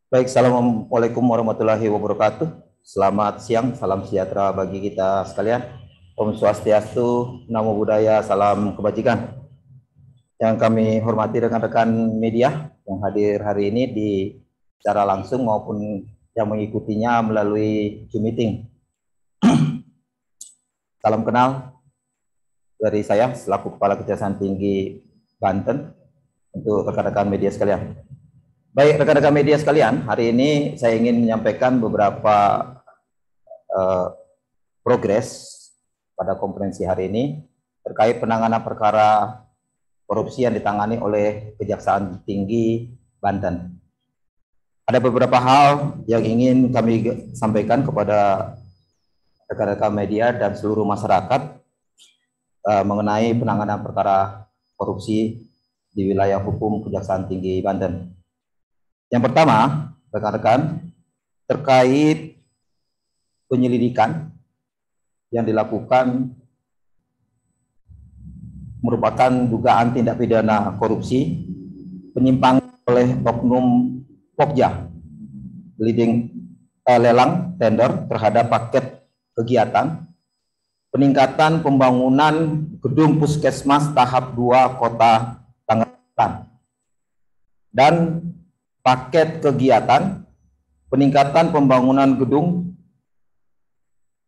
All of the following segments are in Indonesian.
Baik, Assalamualaikum warahmatullahi wabarakatuh. Selamat siang, salam sejahtera bagi kita sekalian. Om Swastiastu, Namo Buddhaya, salam kebajikan. Yang kami hormati rekan-rekan media yang hadir hari ini di secara langsung maupun yang mengikutinya melalui Zoom meeting. Salam kenal dari saya selaku Kepala Kejaksaan Tinggi Banten untuk rekan-rekan media sekalian. Baik, rekan-rekan media sekalian, hari ini saya ingin menyampaikan beberapa progres pada konferensi hari ini terkait penanganan perkara korupsi yang ditangani oleh Kejaksaan Tinggi Banten. Ada beberapa hal yang ingin kami sampaikan kepada rekan-rekan media dan seluruh masyarakat mengenai penanganan perkara korupsi di wilayah hukum Kejaksaan Tinggi Banten. Yang pertama, rekan-rekan, terkait penyelidikan yang dilakukan merupakan dugaan tindak pidana korupsi penyimpangan oleh oknum Pokja lelang tender terhadap paket kegiatan peningkatan pembangunan gedung puskesmas tahap 2 Kota Tangerang dan paket kegiatan peningkatan pembangunan gedung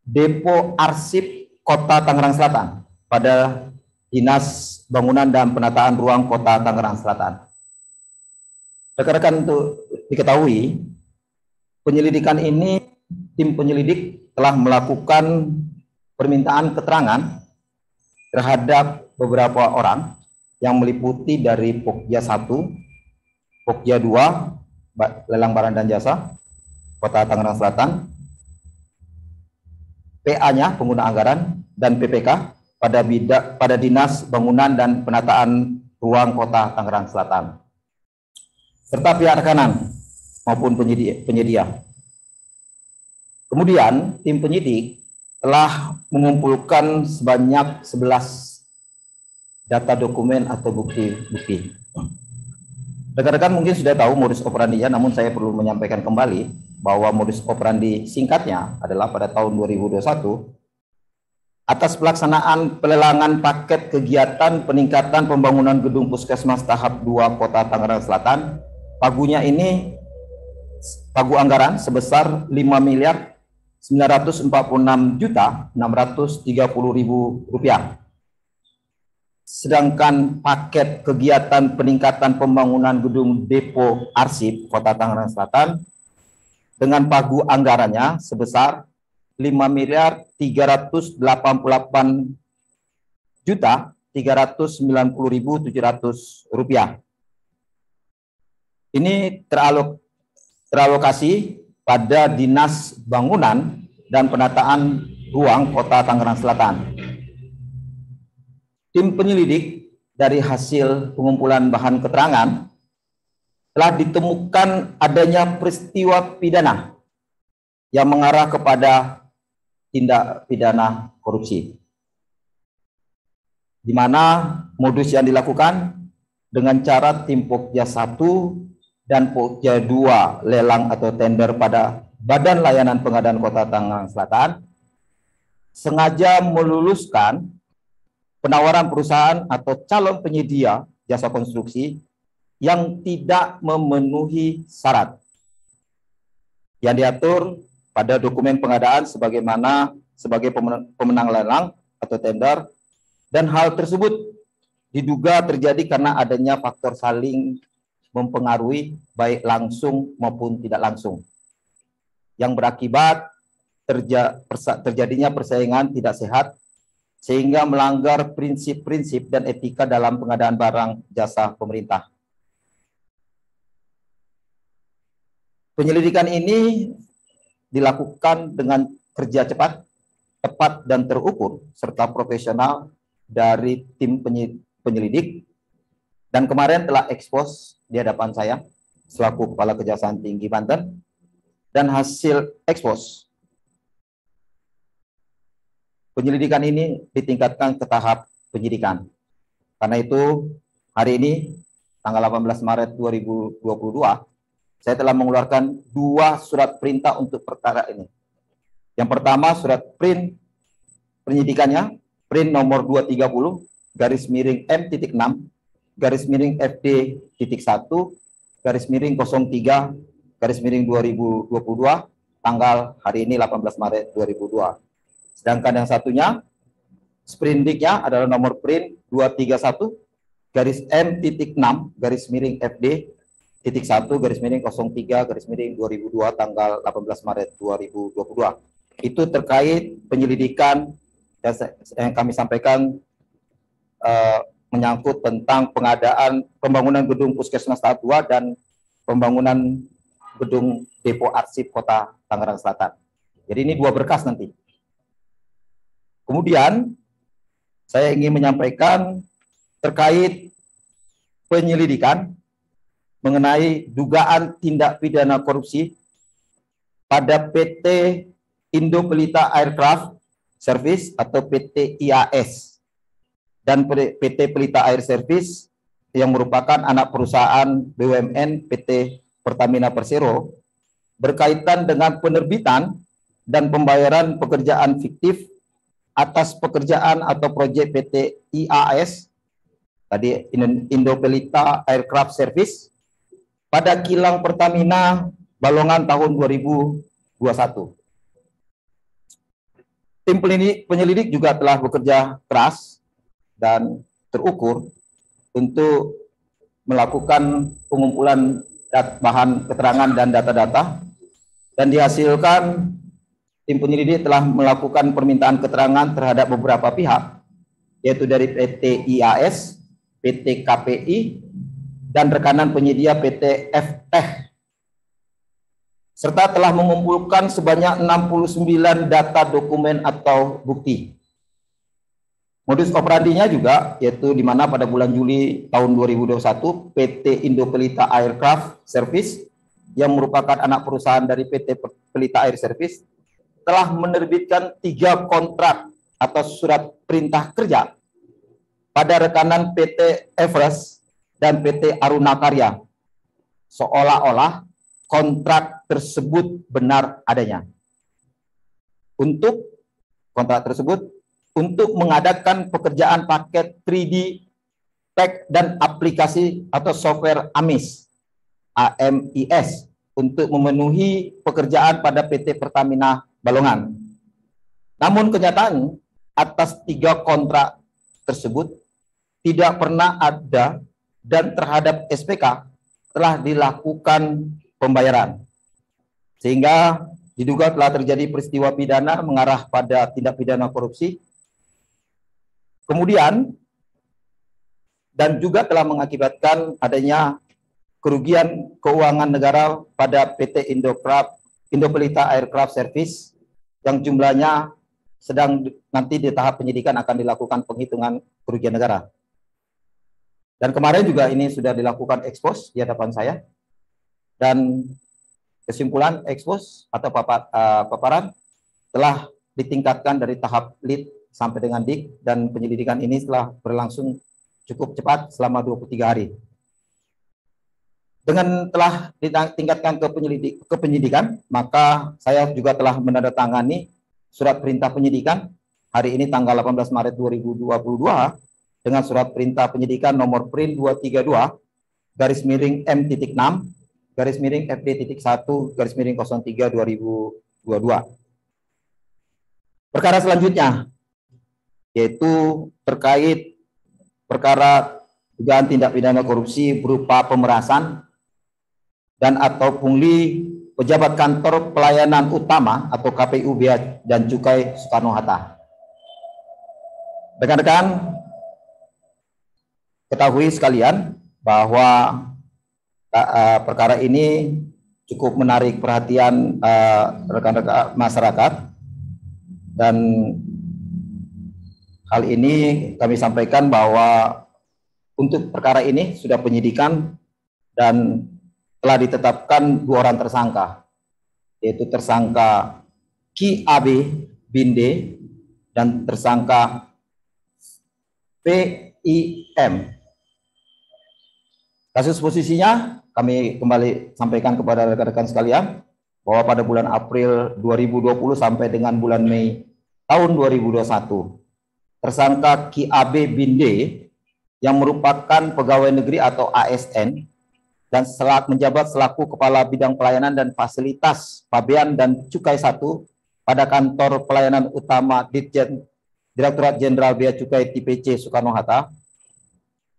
Depo Arsip Kota Tangerang Selatan pada Dinas Bangunan dan Penataan Ruang Kota Tangerang Selatan. Rekan-rekan, untuk diketahui, penyelidikan ini, tim penyelidik telah melakukan permintaan keterangan terhadap beberapa orang yang meliputi dari Pokja 1, Pokja 2, Lelang Barang dan Jasa, Kota Tangerang Selatan, PA-nya, pengguna anggaran, dan PPK pada Dinas Bangunan dan Penataan Ruang Kota Tangerang Selatan, serta pihak rekanan maupun penyedia. Kemudian, tim penyidik telah mengumpulkan sebanyak 11 data dokumen atau bukti-bukti. Rekan-rekan mungkin sudah tahu modus operandinya, namun saya perlu menyampaikan kembali bahwa modus operandi singkatnya adalah pada tahun 2021 atas pelaksanaan pelelangan paket kegiatan peningkatan pembangunan gedung puskesmas tahap 2 Kota Tangerang Selatan, pagunya ini pagu anggaran sebesar 5.946.630.000 rupiah. Sedangkan paket kegiatan peningkatan pembangunan gedung Depo Arsip Kota Tangerang Selatan dengan pagu anggarannya sebesar 5.388.390.700 rupiah. Ini teralokasi pada Dinas Bangunan dan Penataan Ruang Kota Tangerang Selatan. Tim penyelidik dari hasil pengumpulan bahan keterangan telah ditemukan adanya peristiwa pidana yang mengarah kepada tindak pidana korupsi, di mana modus yang dilakukan dengan cara tim Pokja 1 dan Pokja 2 lelang atau tender pada Badan Layanan Pengadaan Kota Tangerang Selatan sengaja meluluskan penawaran perusahaan atau calon penyedia jasa konstruksi yang tidak memenuhi syarat yang diatur pada dokumen pengadaan sebagai pemenang lelang atau tender, dan hal tersebut diduga terjadi karena adanya faktor saling mempengaruhi baik langsung maupun tidak langsung yang berakibat terjadinya persaingan tidak sehat sehingga melanggar prinsip-prinsip dan etika dalam pengadaan barang jasa pemerintah. Penyelidikan ini dilakukan dengan kerja cepat, tepat, dan terukur, serta profesional dari tim penyelidik, dan kemarin telah ekspos di hadapan saya, selaku Kepala Kejaksaan Tinggi Banten, dan hasil ekspos penyelidikan ini ditingkatkan ke tahap penyidikan. Karena itu, hari ini, tanggal 18 Maret 2022, saya telah mengeluarkan 2 surat perintah untuk perkara ini. Yang pertama, surat penyidikannya, print nomor 230 garis miring M.6 garis miring FD.1 garis miring 03 garis miring 2022 tanggal hari ini 18 Maret 2002. Sedangkan yang satunya, sprindiknya adalah nomor print 231 garis M.6 garis miring FD.1 garis miring 03 garis miring 2002 tanggal 18 Maret 2022. Itu terkait penyelidikan yang kami sampaikan menyangkut tentang pengadaan pembangunan gedung Puskesmas tahap 2 dan pembangunan gedung Depo Arsip Kota Tangerang Selatan. Jadi ini 2 berkas nanti. Kemudian saya ingin menyampaikan terkait penyelidikan mengenai dugaan tindak pidana korupsi pada PT Indo Pelita Aircraft Service atau PT IAS dan PT Pelita Air Service yang merupakan anak perusahaan BUMN PT Pertamina Persero berkaitan dengan penerbitan dan pembayaran pekerjaan fiktif atas pekerjaan atau proyek PT IAS tadi Indo Pelita Aircraft Service pada kilang Pertamina Balongan tahun 2021. Tim penyelidik juga telah bekerja keras dan terukur untuk melakukan pengumpulan bahan keterangan dan data-data, dan dihasilkan tim penyelidik telah melakukan permintaan keterangan terhadap beberapa pihak, yaitu dari PT IAS, PT KPI, dan rekanan penyedia PT FTech, serta telah mengumpulkan sebanyak 69 data dokumen atau bukti. Modus operandinya juga, yaitu di mana pada bulan Juli tahun 2021, PT Indo Pelita Aircraft Service, yang merupakan anak perusahaan dari PT Pelita Air Service, telah menerbitkan 3 kontrak atau surat perintah kerja pada rekanan PT Everest dan PT Aruna Karya, seolah-olah kontrak tersebut benar adanya. Untuk kontrak tersebut untuk mengadakan pekerjaan paket 3D tag dan aplikasi atau software AMIS untuk memenuhi pekerjaan pada PT Pertamina Balongan. Namun kenyataan atas 3 kontrak tersebut tidak pernah ada dan terhadap SPK telah dilakukan pembayaran, sehingga diduga telah terjadi peristiwa pidana mengarah pada tindak pidana korupsi. Kemudian dan juga telah mengakibatkan adanya kerugian keuangan negara pada PT Indo Pelita Aircraft Service yang jumlahnya sedang nanti di tahap penyidikan akan dilakukan penghitungan kerugian negara. Dan kemarin juga ini sudah dilakukan ekspos di hadapan saya. Dan kesimpulan ekspos atau paparan telah ditingkatkan dari tahap lead sampai dengan dik, dan penyelidikan ini telah berlangsung cukup cepat selama 23 hari. Dengan telah ditingkatkan ke penyidikan, maka saya juga telah menandatangani surat perintah penyidikan hari ini tanggal 18 Maret 2022 dengan surat perintah penyidikan nomor print 232 garis miring M.6 garis miring FD.1 garis miring 03 2022. Perkara selanjutnya yaitu terkait perkara dugaan tindak pidana korupsi berupa pemerasan dan atau pungli pejabat kantor pelayanan utama atau KPU Bea dan Cukai Soekarno-Hatta. Rekan-rekan ketahui sekalian bahwa perkara ini cukup menarik perhatian rekan-rekan masyarakat, dan hal ini kami sampaikan bahwa untuk perkara ini sudah penyidikan dan telah ditetapkan 2 orang tersangka, yaitu tersangka Ki AB Binde dan tersangka PIM. Kasus posisinya kami kembali sampaikan kepada rekan-rekan sekalian bahwa pada bulan April 2020 sampai dengan bulan Mei tahun 2021, tersangka Ki AB Binde yang merupakan pegawai negeri atau ASN dan menjabat selaku Kepala Bidang Pelayanan dan Fasilitas Pabean dan Cukai 1 pada Kantor Pelayanan Utama Ditjen Direktorat Jenderal Bea Cukai TPC Soekarno-Hatta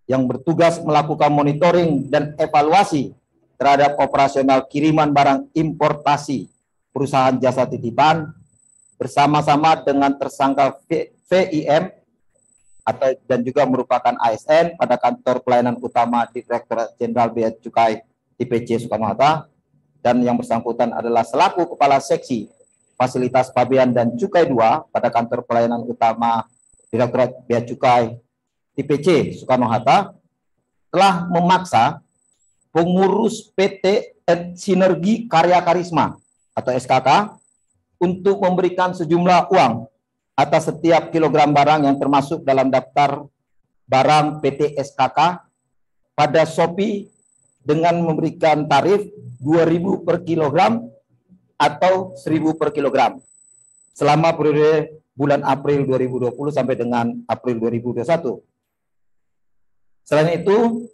yang bertugas melakukan monitoring dan evaluasi terhadap operasional kiriman barang importasi perusahaan jasa titipan bersama-sama dengan tersangka VIM dan juga merupakan ASN pada Kantor Pelayanan Utama Direktorat Jenderal Bea Cukai TPC Soekarno-Hatta, dan yang bersangkutan adalah selaku Kepala Seksi Fasilitas Pabean dan Cukai 2 pada Kantor Pelayanan Utama Direktorat Bea Cukai TPC Soekarno-Hatta telah memaksa pengurus PT Sinergi Karya Karisma atau SKK untuk memberikan sejumlah uang atas setiap kilogram barang yang termasuk dalam daftar barang PT SKK pada Shopee dengan memberikan tarif 2.000 per kilogram atau 1.000 per kilogram selama periode bulan April 2020 sampai dengan April 2021. Selain itu,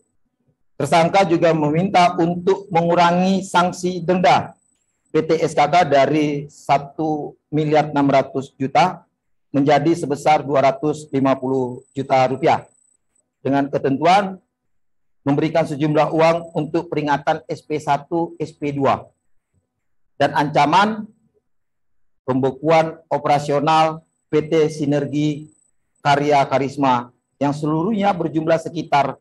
tersangka juga meminta untuk mengurangi sanksi denda PT SKK dari 1.600.000.000 menjadi sebesar 250 juta rupiah dengan ketentuan memberikan sejumlah uang untuk peringatan SP1, SP2 dan ancaman pembekuan operasional PT Sinergi Karya Karisma yang seluruhnya berjumlah sekitar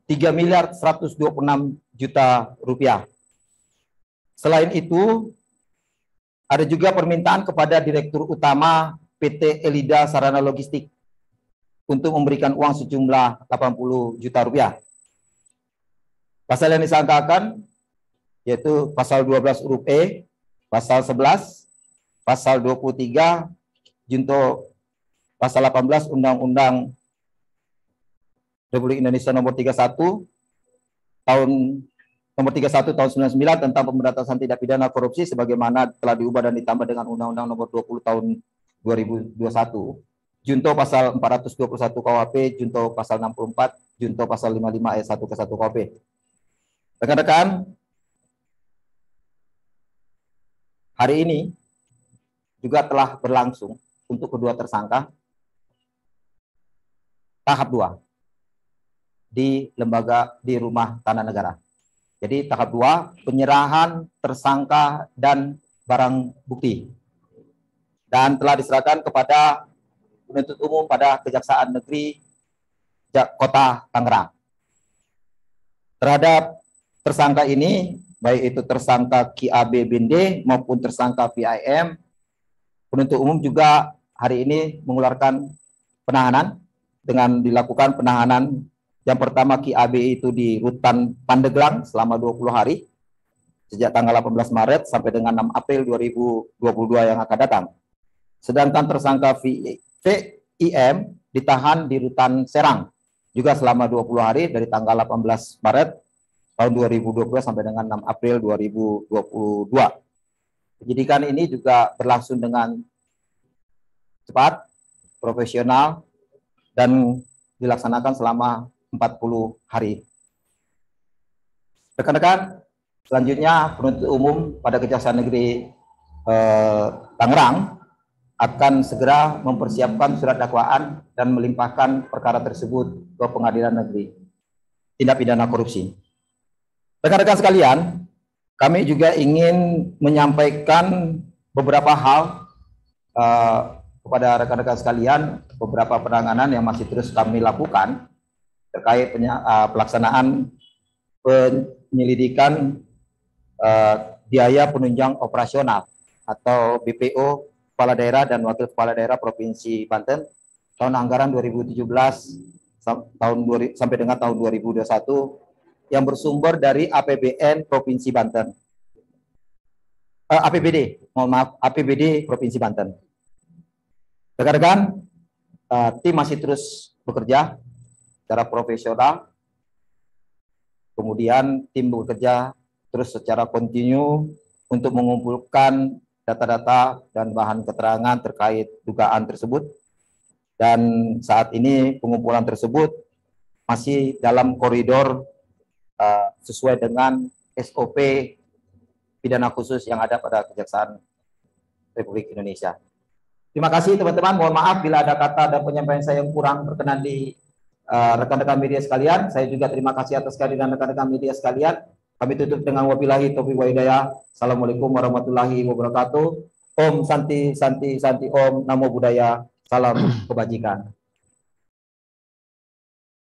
3.126 juta rupiah. Selain itu, ada juga permintaan kepada Direktur Utama PT Elida Sarana Logistik untuk memberikan uang sejumlah 80 juta rupiah. Pasal yang disangkakan yaitu pasal 12 huruf E, pasal 11, pasal 23, junto pasal 18 Undang-Undang Republik Indonesia nomor 31 tahun 99 tentang pemberantasan tindak pidana korupsi sebagaimana telah diubah dan ditambah dengan Undang-Undang nomor 20 tahun 2021. Junto pasal 421 KUHP, junto pasal 64, junto pasal 55 ayat 1 ke 1 KUHP. Rekan-rekan, hari ini juga telah berlangsung untuk kedua tersangka tahap 2 di Rumah Tanah Negara. Jadi tahap 2 penyerahan tersangka dan barang bukti. Dan telah diserahkan kepada penuntut umum pada Kejaksaan Negeri Kota Tangerang. Terhadap tersangka ini, baik itu tersangka Ki AB Binde maupun tersangka VIM, penuntut umum juga hari ini mengeluarkan penahanan dengan dilakukan penahanan. Yang pertama Ki AB itu di Rutan Pandeglang selama 20 hari sejak tanggal 18 Maret sampai dengan 6 April 2022 yang akan datang. Sedangkan tersangka VIM ditahan di Rutan Serang juga selama 20 hari dari tanggal 18 Maret tahun 2022 sampai dengan 6 April 2022. Penyidikan ini juga berlangsung dengan cepat, profesional, dan dilaksanakan selama 40 hari. Rekan-rekan, selanjutnya penuntut umum pada Kejaksaan Negeri Tangerang akan segera mempersiapkan surat dakwaan dan melimpahkan perkara tersebut ke Pengadilan Negeri Tindak Pidana Korupsi. Rekan-rekan sekalian, kami juga ingin menyampaikan beberapa hal kepada rekan-rekan sekalian, beberapa penanganan yang masih terus kami lakukan terkait pelaksanaan penyelidikan biaya penunjang operasional atau BPO Kepala Daerah dan Wakil Kepala Daerah Provinsi Banten tahun anggaran 2017 sampai dengan tahun 2021 yang bersumber dari APBN Provinsi Banten. APBD Provinsi Banten. Rekan-rekan, tim masih terus bekerja secara profesional Kemudian tim bekerja terus secara kontinu untuk mengumpulkan data-data dan bahan keterangan terkait dugaan tersebut. Dan saat ini pengumpulan tersebut masih dalam koridor sesuai dengan SOP pidana khusus yang ada pada Kejaksaan Republik Indonesia. Terima kasih teman-teman, mohon maaf bila ada kata dan penyampaian saya yang kurang berkenan di rekan-rekan media sekalian. Saya juga terima kasih atas kehadiran rekan-rekan media sekalian. Kami tutup dengan wabillahi taufiq wa hidayah. Assalamualaikum warahmatullahi wabarakatuh. Om Santi Santi Santi Om Namo Buddhaya. Salam kebajikan.